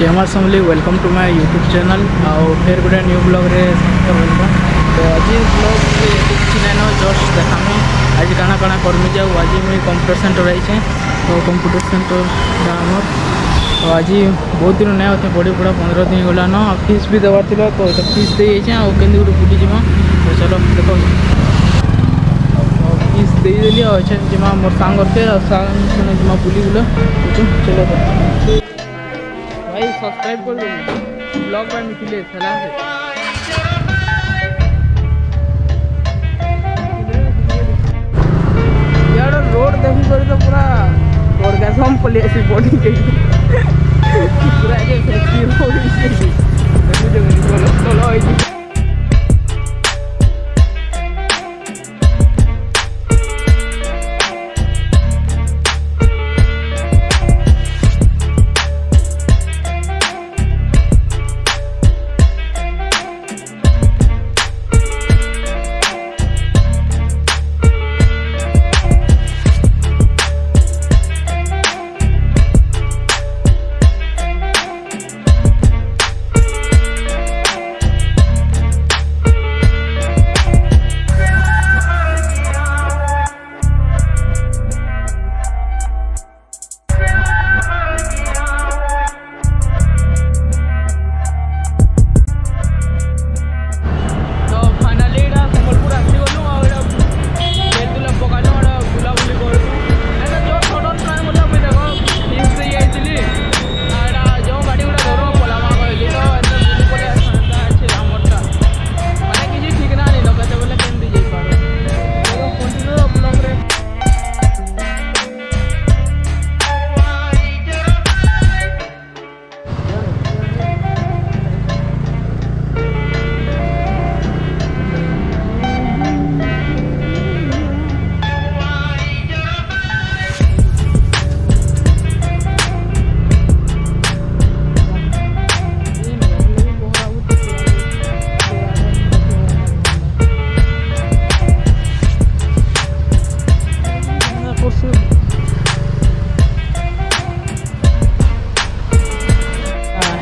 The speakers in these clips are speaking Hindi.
जय मां Samalei welcome to my YouTube channel आउ फिर गोटे न्यू ब्लॉग रे वेलकम। तो आज ब्लॉग किसी नाइन जस्ट देखामी आज काଣା काଣା करमी जाऊ। आज मुझे कंप्यूटर सेंटर आई तो कंप्यूटर सेंटर आमर तो आज बहुत दिन नहीं होते पढ़ी पढ़ा 15 दिन गला न फीस भी देवार थी तो फीस दे जाए के गोटे बुली जा तो चलो देख फीस दे देली अच्छे जिमा मोर सांग के सांग जिमा बुली बुला चलो भाई सब्सक्राइब कर दो ब्लॉग पर मिथिले सलाम यार रोड देखी कर तो पूरा ऑर्गेजम पले ऐसी बॉडी के पूरा ये सेक्सी रोड देखो जो चलो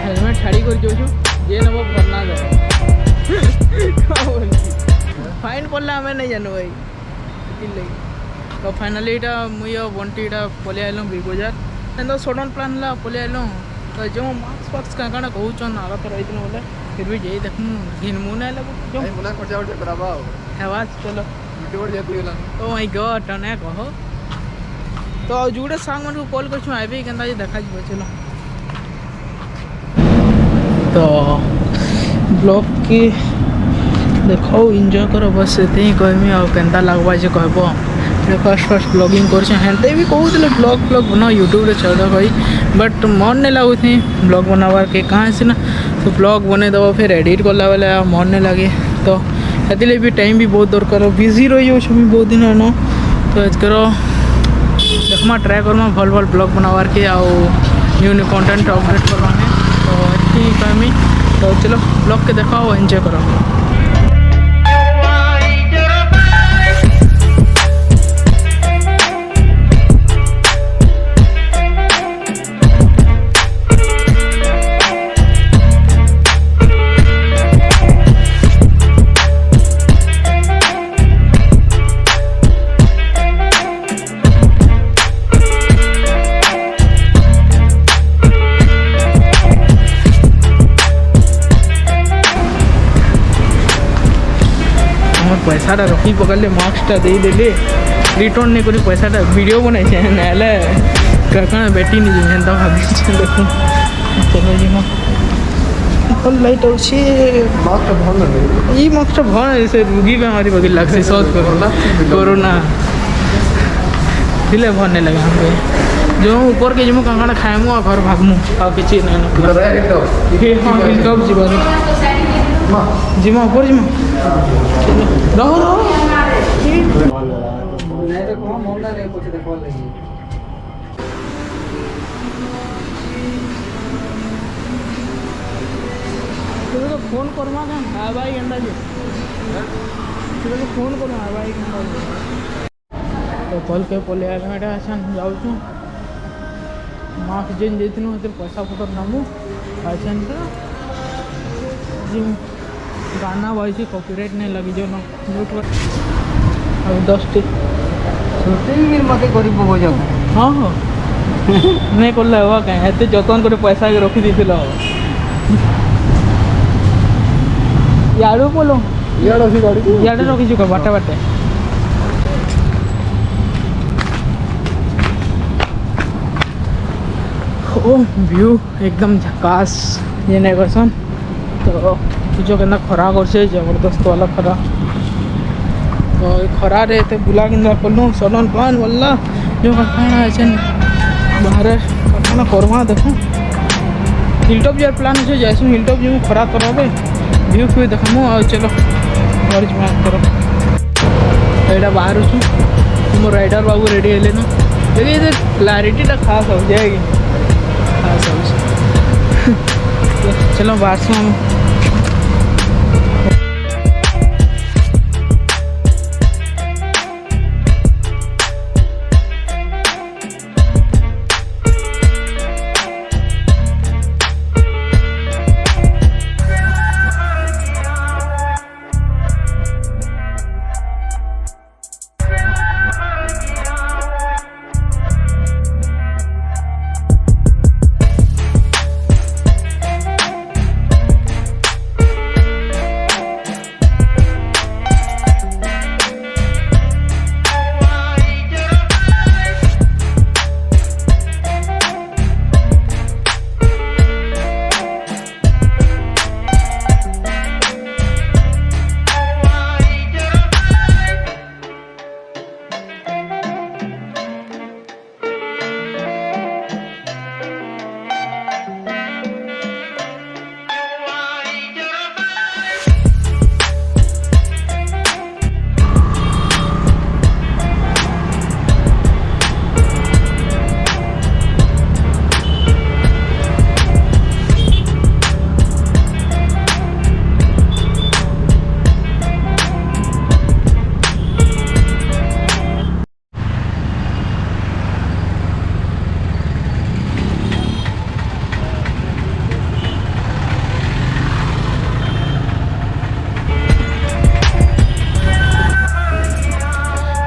हेलमेट छाड़ी कर जो जे नब भरना जाए फाइन पड़ला हमें नहीं जानू भाई लगे तो फाइनाली यहाँ मुझे बंटी पलि आलूँ बिग बजार तो सडन प्लान है पलि आलूँ तो जो मास्क फास्क क्या क्या कहन आग तो रही बोले फिर भी जाई देखूँ घिनमु ना चलो ओ माय गॉड टने कह तो जुड़े सांग मन को कॉल कर आबे के देखा चलो तो ब्लॉग की देखो एंजॉय करो बस ये कहमी आंता लगवा जे कह फर्स्ट ब्लॉगिंग करते भी कहते ब्लॉग बना यूट्यूब रे चढ़ भाई बट मन नहीं लगुथी ब्लॉग बनावार के कहाँ से ना तो ब्लॉग बनईदेव फिर एडिट कला बेले मन नहीं लगे तो ये भी टाइम भी बहुत दरकार बिजी रही जाऊँ बहुत दिन है न तो एजकर देखमा ट्राए करमा भल भल ब्लॉग बनावार के न्यू न्यू कंटेंट अपडेट करवा तो ठीक कहमी तो चलो ब्लॉग के देखो एंजॉय करो। पैसा रखी पकड़ले मार्क्सटा दे देले रिटर्न नहीं करी पैसाटा वीडियो बनाई ना क्या बेटी नहीं जेनता भाभी देखो चलो जी भल लाइट अच्छे ये मार्क्सटा भल से रोगी बेमारी बगी लगे सच कोरोना दिले भल नहीं लगा हमके जो ऊपर के जमु काना खाएमु आ घर भागमु आ किछि ना हाँ कब जीवा जिमा ऊपर जिमा रहो रहो फोन करमा हाँ भाई केन्ता फोन कर भाई तो कल के पलि आसान जाऊँ मास्क जेन जेतिनु हते पैसा पतर नामु आछन तो जिम गाना वाइसी कॉपीराइट नहीं लगी जो ना म्यूट कर अब 10 टी शूटिंग मते करी पको जाओ हाँ हाँ नहीं करले हवा कहीं एते जतन करे पैसा के रखी दीथिल याडू बोलो याड अछि गाड़ी याडे रखी छु बाटे बाटे ओ व्यू एकदम झकास ये नहीं करसन तो जो कहना खरा करछे जबरदस्त वाला खरा तो खरा रे ते बुला किंदा पल्लू सलन प्लान वल्ला जो खाना है बाहर खाना करवा देखो हिलटॉप यार प्लान है जैसे हिलटॉप जो खरा करबे व्यू व्यू देखमु आ चलो घर जमा करो एडा बाहर छु तुम राइडर बाबू रेडी हेले न देखिए इधर क्लैरिटी टा खास हो जाएगी खास हो चलो बाहर से हम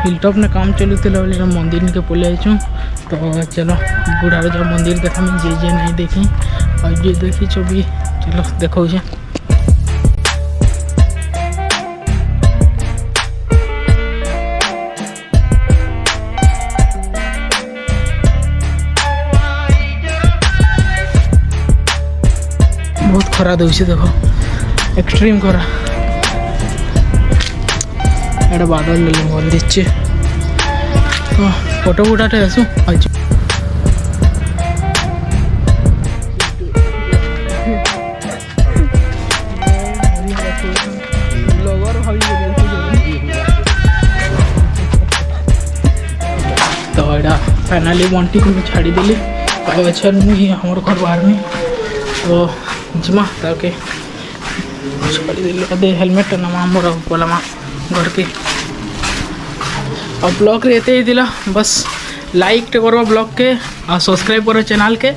हिलटॉप ने काम चलू थे मंदिर के पलि आईचु तो चलो बुढ़ार जब मंदिर देखा जे नहीं देखी और जे देखी भी चलो देखो बहुत खरा दूसरी देखो एक्सट्रीम खरा एटा बादल भल दिच्छे तो फोटो फुटाटे आसू आज तो यहाँ फाइनाली बंटी को छाड़ी देली अच्छा मुझे हमारे घर बाहर में तो जिमा ताके छाड़ी देली हेलमेट नमा मोर पलामा घर के और ब्लॉग रहते ही दिला बस लाइक करो ब्लॉग के और सब्सक्राइब करो चैनल के।